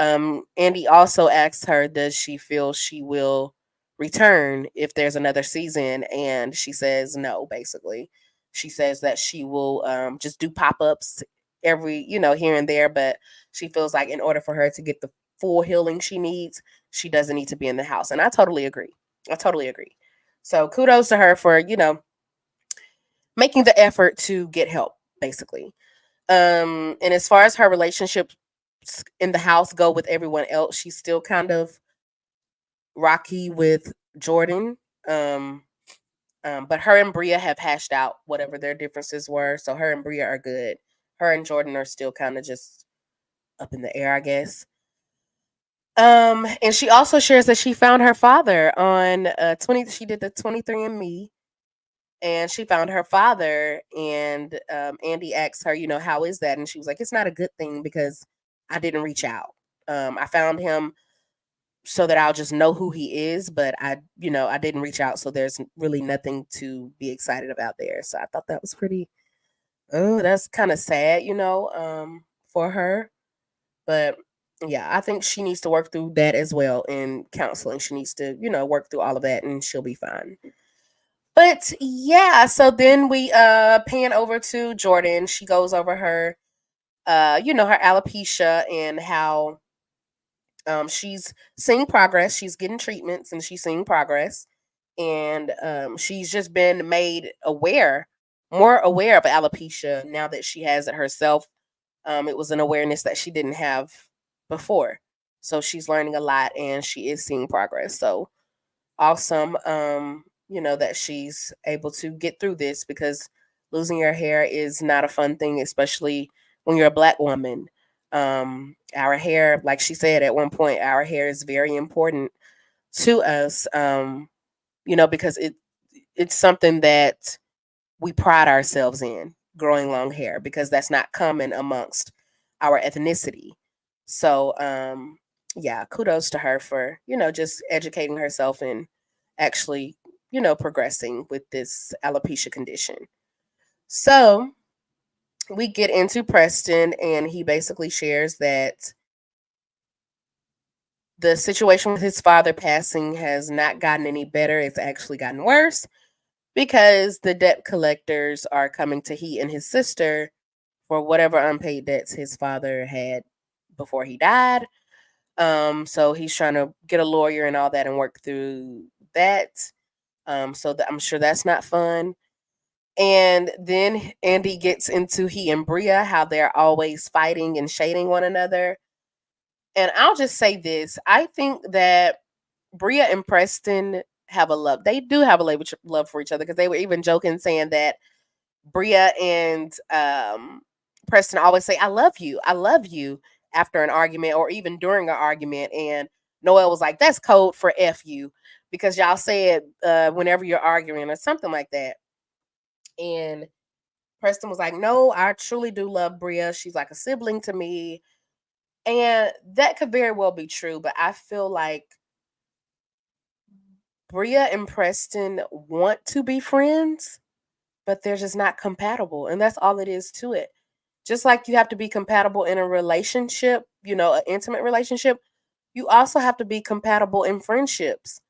Andy also asked her, does she feel she will return if there's another season? And she says no, basically. She says that she will just do pop-ups every, here and there, but she feels like in order for her to get the full healing she needs, she doesn't need to be in the house. And I totally agree. I totally agree. So kudos to her for, making the effort to get help, basically. And as far as her relationships in the house go with everyone else, she's still kind of rocky with Jordan. Um, but her and Bria have hashed out whatever their differences were. So her and Bria are good. Her and Jordan are still kind of just up in the air, I guess. And she also shares that she found her father on 20. She did the 23andMe, and she found her father. And Andy asked her, how is that? And she was like, it's not a good thing because I didn't reach out. I found him so that I'll just know who he is, but I didn't reach out, so there's really nothing to be excited about there. So I thought that was pretty. Oh, that's kind of sad, for her. But yeah, I think she needs to work through that as well in counseling. She needs to, work through all of that, and she'll be fine. But yeah, so then we pan over to Jordan. She goes over her her alopecia and how she's seeing progress. She's getting treatments and she's seeing progress. And she's just been made more aware of alopecia now that she has it herself. It was an awareness that she didn't have before. So she's learning a lot and she is seeing progress. So awesome, that she's able to get through this, because losing your hair is not a fun thing, especially when you're a Black woman. Our hair, like she said at one point, our hair is very important to us, because it's something that we pride ourselves in, growing long hair, because that's not common amongst our ethnicity. So, yeah, kudos to her for, just educating herself and actually, progressing with this alopecia condition. So we get into Preston, and he basically shares that the situation with his father passing has not gotten any better. It's actually gotten worse because the debt collectors are coming to he and his sister for whatever unpaid debts his father had before he died. So he's trying to get a lawyer and all that and work through that. So I'm sure that's not fun. And then Andy gets into he and Bria, how they're always fighting and shading one another. And I'll just say this. I think that Bria and Preston have a love. They do have a love for each other, because they were even joking saying that Bria and Preston always say, I love you after an argument or even during an argument. And Noel was like, that's code for F you, because y'all say it whenever you're arguing or something like that. And Preston was like, no, I truly do love Bria. She's like a sibling to me. And that could very well be true, but I feel like Bria and Preston want to be friends, but they're just not compatible. And that's all it is to it. Just like you have to be compatible in a relationship, an intimate relationship, you also have to be compatible in friendships.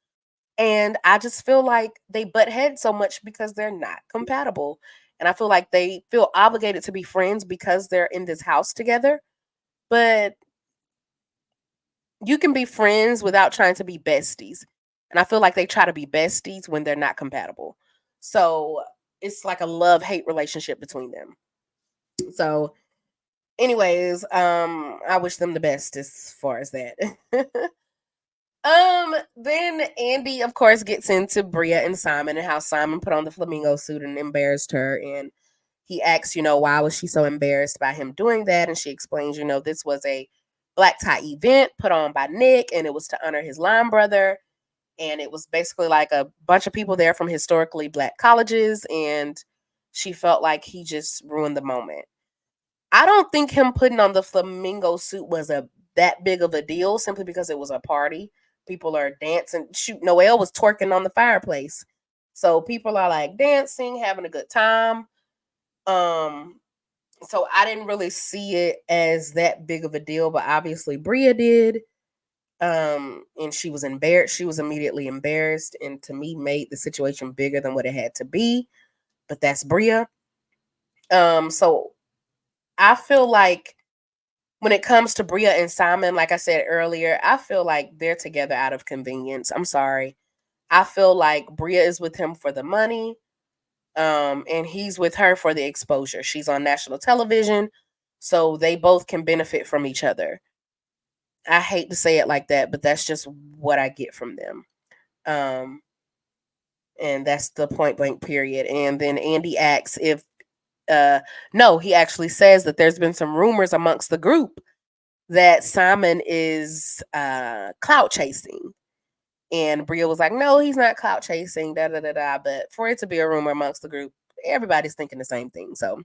And I just feel like they butt heads so much because they're not compatible. And I feel like they feel obligated to be friends because they're in this house together. But you can be friends without trying to be besties. And I feel like they try to be besties when they're not compatible. So it's like a love hate relationship between them. So, anyways, I wish them the best as far as that. Then Andy, of course, gets into Bria and Simon and how Simon put on the flamingo suit and embarrassed her. And he asks, why was she so embarrassed by him doing that? And she explains, this was a black tie event put on by Nick, and it was to honor his line brother. And it was basically like a bunch of people there from historically black colleges. And she felt like he just ruined the moment. I don't think him putting on the flamingo suit was that big of a deal simply because it was a party. People are dancing. Shoot, Noelle was twerking on the fireplace. So people are like dancing, having a good time. Um, so I didn't really see it as that big of a deal, but obviously Bria did. And she was embarrassed. She was immediately embarrassed, and to me made the situation bigger than what it had to be. But that's Bria. So I feel like when it comes to Bria and Simon, like I said earlier, I feel like they're together out of convenience. I'm sorry. I feel like Bria is with him for the money, and he's with her for the exposure. She's on national television, so they both can benefit from each other. I hate to say it like that, but that's just what I get from them. Um, and that's the point blank period. And then Andy asks if, no, he actually says that there's been some rumors amongst the group that Simon is clout chasing. And Bria was like, no, he's not clout chasing, da da da da. But for it to be a rumor amongst the group, everybody's thinking the same thing. So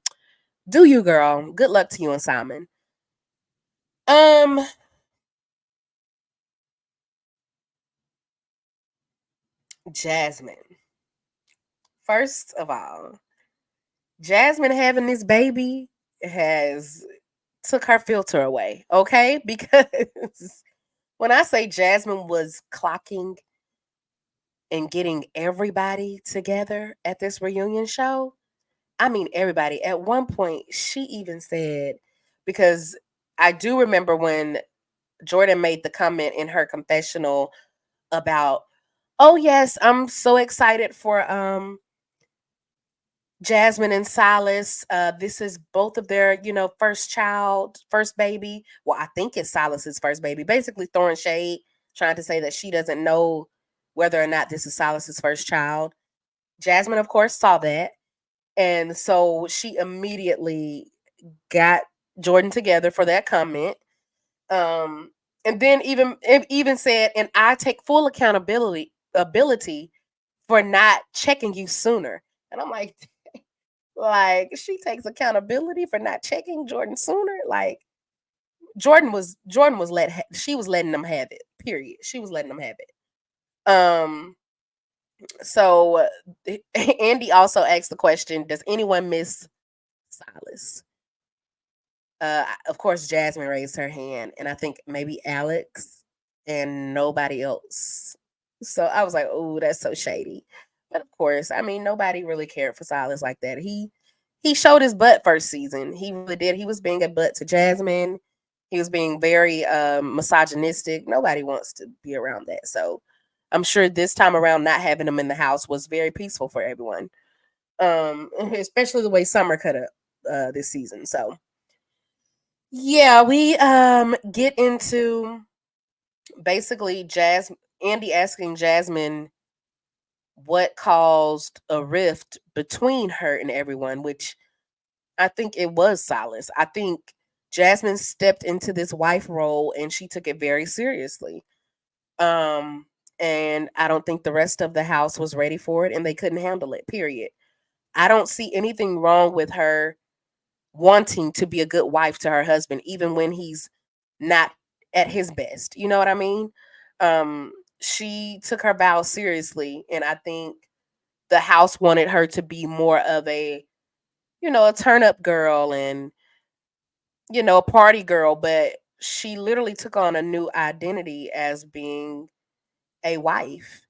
do you, girl. Good luck to you and Simon. Um, Jasmine. First of all, Jasmine having this baby has took her filter away, okay? Because when I say Jasmine was clocking and getting everybody together at this reunion show, I mean everybody. At one point, she even said, because I do remember when Jordan made the comment in her confessional about, oh yes, I'm so excited for Jasmine and Silas. This is both of their, first child, first baby. Well, I think it's Silas's first baby. Basically throwing shade, trying to say that she doesn't know whether or not this is Silas's first child. Jasmine, of course, saw that. And so she immediately got Jordan together for that comment. Um, and then even said, and I take full ability for not checking you sooner. And I'm like she takes accountability for not checking Jordan sooner. Like she was letting them have it. Period. She was letting them have it. So Andy also asked the question, does anyone miss Silas? Of course, Jasmine raised her hand, and I think maybe Alex and nobody else. So I was like, oh, that's so shady. But of course, I mean, nobody really cared for Silas like that. He showed his butt first season. He really did. He was being a butt to Jasmine. He was being very misogynistic. Nobody wants to be around that. So I'm sure this time around, not having him in the house was very peaceful for everyone. Especially the way Summer cut up this season. So yeah, we get into basically Andy asking Jasmine what caused a rift between her and everyone, which I think it was Silas. I think Jasmine stepped into this wife role and she took it very seriously. Um and I don't think the rest of the house was ready for it and they couldn't handle it. Period. I don't see anything wrong with her wanting to be a good wife to her husband even when he's not at his best. You know what I mean? She took her vows seriously, and I think the house wanted her to be more of a, a turn up girl and, a party girl, but she literally took on a new identity as being a wife.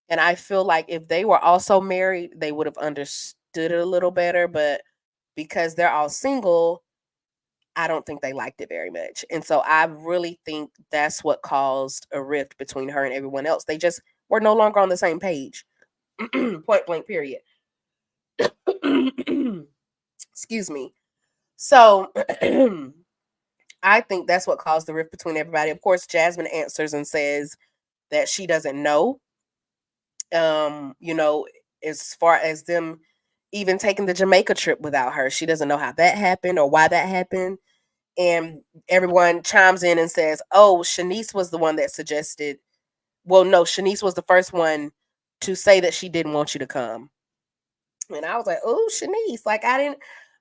And I feel like if they were also married, they would have understood it a little better. But because they're all single, I don't think they liked it very much. And so I really think that's what caused a rift between her and everyone else. They just were no longer on the same page. Point blank, period. Excuse me. So I think that's what caused the rift between everybody. Of course, Jasmine answers and says that she doesn't know. You know, as far as them even taking the Jamaica trip without her, she doesn't know how that happened or why that happened. And everyone chimes in and says, "Oh, Shanice was the one that suggested." Well, no, Shanice was the first one to say that she didn't want you to come. And I was like, "Oh, Shanice!" Like I didn't.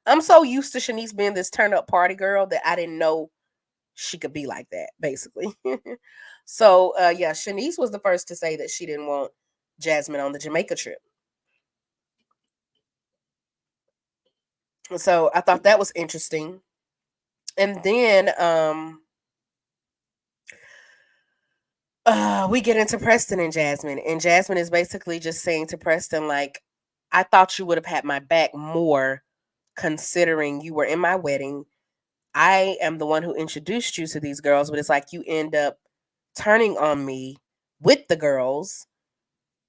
I'm so used to Shanice being this turn up party girl that I didn't know she could be like that, basically. So, yeah, Shanice was the first to say that she didn't want Jasmine on the Jamaica trip. So I thought that was interesting. And then we get into Preston and Jasmine is basically just saying to Preston, like, I thought you would have had my back more considering you were in my wedding. I am the one who introduced you to these girls, but it's like you end up turning on me with the girls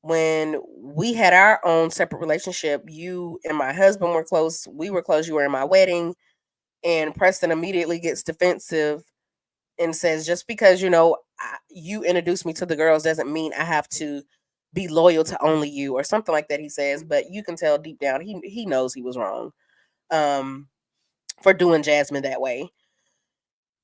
when we had our own separate relationship. You and my husband were close. We were close. You were in my wedding. And Preston immediately gets defensive and says, just because, you introduced me to the girls doesn't mean I have to be loyal to only you or something like that, he says. But you can tell deep down he knows he was wrong for doing Jasmine that way.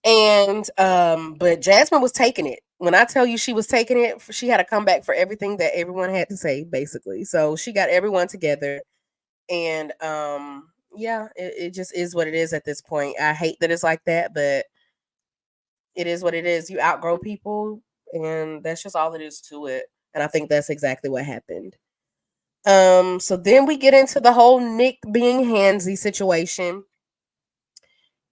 And but Jasmine was taking it. When I tell you she was taking it, she had a comeback for everything that everyone had to say, basically. So she got everyone together. And yeah, it just is what it is at this point. I hate that it's like that, but it is what it is. You outgrow people, and that's just all it is to it. And I think that's exactly what happened. So then we get into the whole Nick being handsy situation.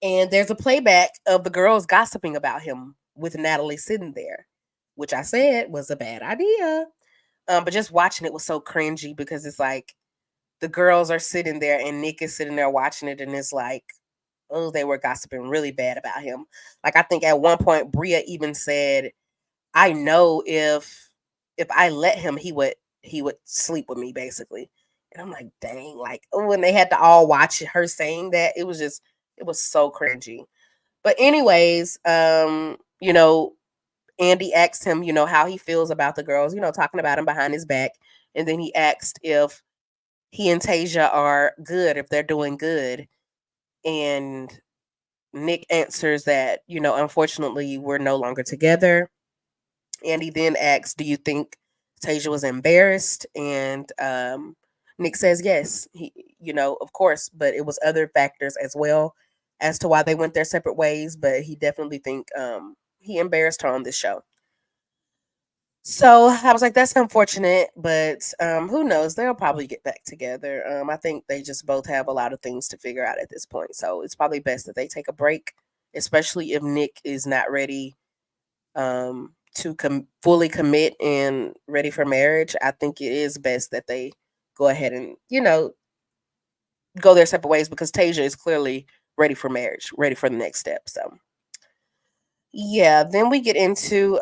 And there's a playback of the girls gossiping about him with Natalie sitting there, which I said was a bad idea. But just watching it was so cringy because it's like the girls are sitting there and Nick is sitting there watching it, and it's like, oh, they were gossiping really bad about him. Like I think at one point Bria even said, "I know if I let him, he would sleep with me, basically." And I'm like, dang, like, oh, when they had to all watch her saying that, it was so cringy. But anyways, Andy asked him, how he feels about the girls, talking about him behind his back. And then he asked if he and Tasia are good, if they're doing good. And Nick answers that, unfortunately, we're no longer together. And he then asks, do you think Tasia was embarrassed? And Nick says yes. He, of course, but it was other factors as well as to why they went their separate ways. But he definitely think he embarrassed her on this show. So I was like, that's unfortunate, but who knows? They'll probably get back together. I think they just both have a lot of things to figure out at this point. So it's probably best that they take a break, especially if Nick is not ready to fully commit and ready for marriage. I think it is best that they go ahead and, go their separate ways because Tasia is clearly ready for marriage, ready for the next step. So yeah, then we get into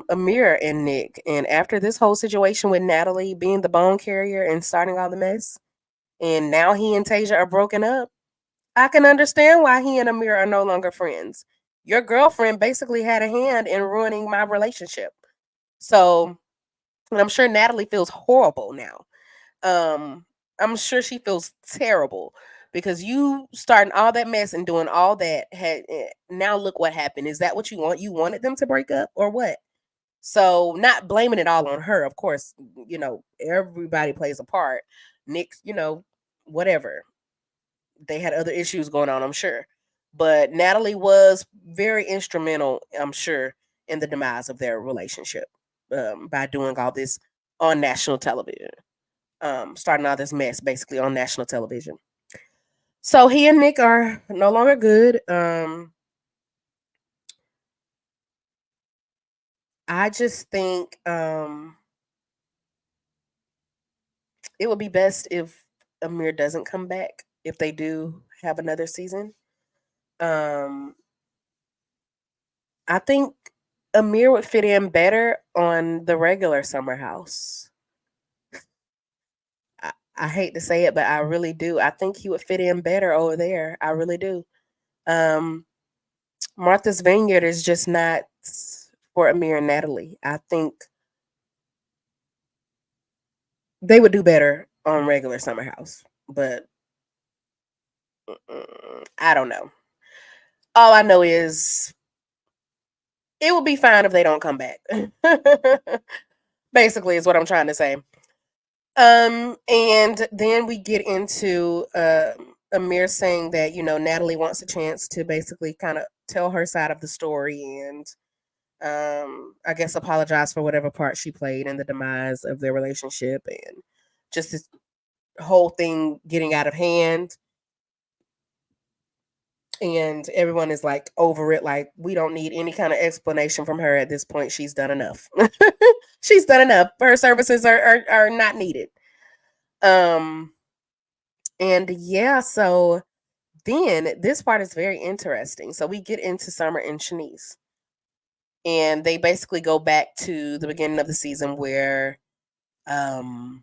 Amir and Nick. And after this whole situation with Natalie being the bone carrier and starting all the mess, and now he and Tasia are broken up, I can understand why he and Amir are no longer friends. Your girlfriend basically had a hand in ruining my relationship. So, and I'm sure Natalie feels horrible now. I'm sure she feels terrible because you starting all that mess and doing all that now look what happened. Is that what you want? You wanted them to break up or what? So, not blaming it all on her, of course, everybody plays a part. Nick, whatever. They had other issues going on, I'm sure. but Natalie was very instrumental, I'm sure, in the demise of their relationship by doing all this on national television, starting all this mess basically on national television. So he and Nick are no longer good. I just think it would be best if Amir doesn't come back if they do have another season. I think Amir would fit in better on the regular Summer House. I hate to say it, but I really do. I think he would fit in better over there. I really do. Martha's Vineyard is just not for Amir and Natalie. I think they would do better on regular Summer House, but I don't know. All I know is it will be fine if they don't come back. Basically, is what I'm trying to say. And then we get into Amir saying that, you know, Natalie wants a chance to basically kind of tell her side of the story and I guess apologize for whatever part she played in the demise of their relationship and just this whole thing getting out of hand. And everyone is like over it, like we don't need any kind of explanation from her at this point. She's done enough. She's done enough. Her services are not needed. And yeah, so then this part is very interesting. So we get into Summer and Shanice. And they basically go back to the beginning of the season where not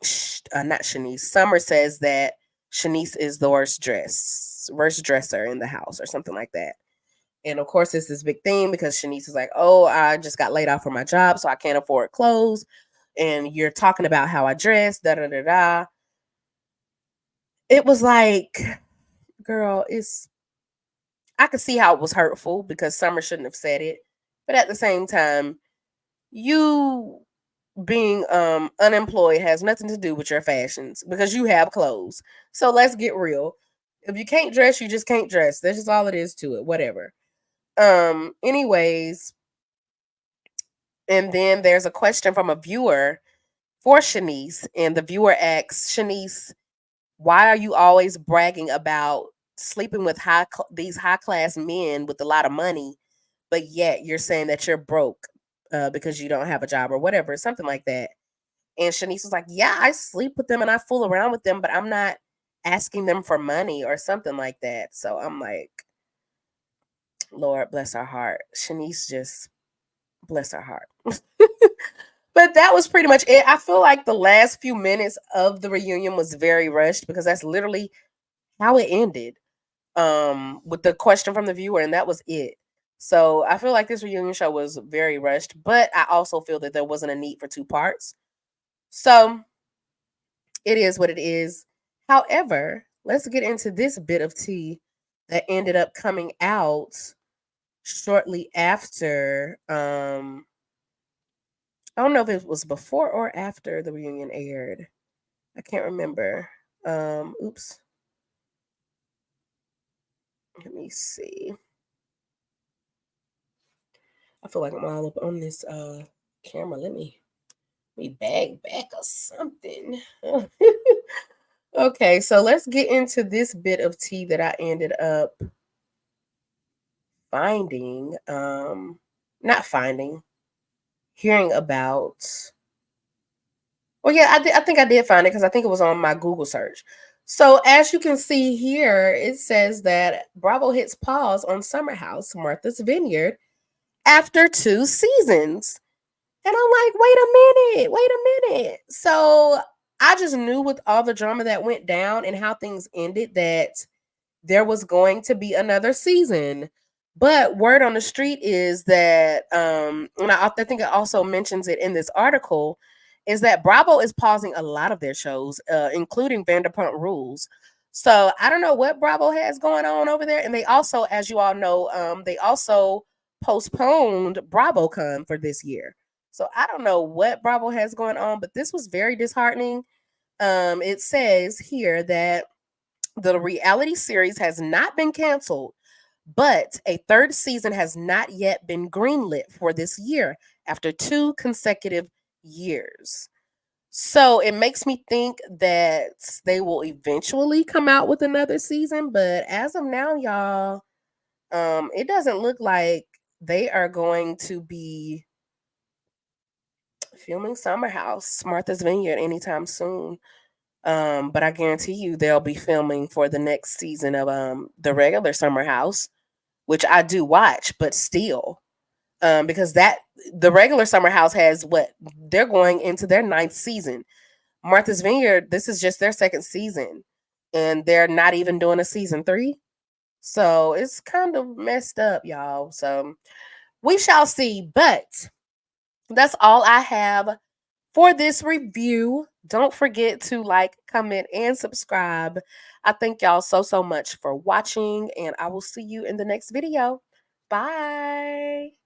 Shanice. Summer says that Shanice is the worst dresser in the house or something like that. And of course, it's this big thing because Shanice is like, oh, I just got laid off from my job, so I can't afford clothes. And you're talking about how I dress, da da da da. It was like, girl, I could see how it was hurtful because Summer shouldn't have said it. But at the same time, you being unemployed has nothing to do with your fashions because you have clothes. So let's get real. If you can't dress, you just can't dress. That's just all it is to it. Whatever. Anyways, and then there's a question from a viewer for Shanice, and the viewer asks Shanice, why are you always bragging about sleeping with these high class men with a lot of money, but yet you're saying that you're broke because you don't have a job or whatever, something like that. And Shanice was like, yeah, I sleep with them and I fool around with them, but I'm not asking them for money or something like that. So I'm like, Lord bless her heart. Shanice just bless her heart. But that was pretty much it. I feel like the last few minutes of the reunion was very rushed because that's literally how it ended. With the question from the viewer, and that was it. So I feel like this reunion show was very rushed, but I also feel that there wasn't a need for two parts. So it is what it is. However, let's get into this bit of tea that ended up coming out shortly after. I don't know if it was before or after the reunion aired. I can't remember. Oops. Let me see. I feel like I'm all up on this camera. Let me bag back or something. Okay, so let's get into this bit of tea that I ended up finding. Not finding, hearing about. Well, yeah, I think I did find it because I think it was on my Google search. So as you can see here, it says that Bravo hits pause on Summer House, Martha's Vineyard, after 2 seasons. And I'm like, wait a minute. So I just knew with all the drama that went down and how things ended that there was going to be another season. But word on the street is that, and I think it also mentions it in this article, is that Bravo is pausing a lot of their shows, including Vanderpump Rules. So I don't know what Bravo has going on over there. And they also, as you all know, they also postponed BravoCon for this year. So I don't know what Bravo has going on, but this was very disheartening. It says here that The reality series has not been canceled, but a third season has not yet been greenlit for this year after 2 consecutive years. So it makes me think that they will eventually come out with another season, but as of now, y'all, it doesn't look like they are going to be filming Summerhouse, Martha's Vineyard anytime soon. But I guarantee you they'll be filming for the next season of the regular Summer House, which I do watch, but still. Because that the regular Summer House has what they're going into their 9th season. Martha's Vineyard, this is just their 2nd season. And they're not even doing a season 3. So it's kind of messed up, y'all. So we shall see. But that's all I have for this review. Don't forget to like, comment, and subscribe. I thank y'all so much for watching, and I will see you in the next video. Bye.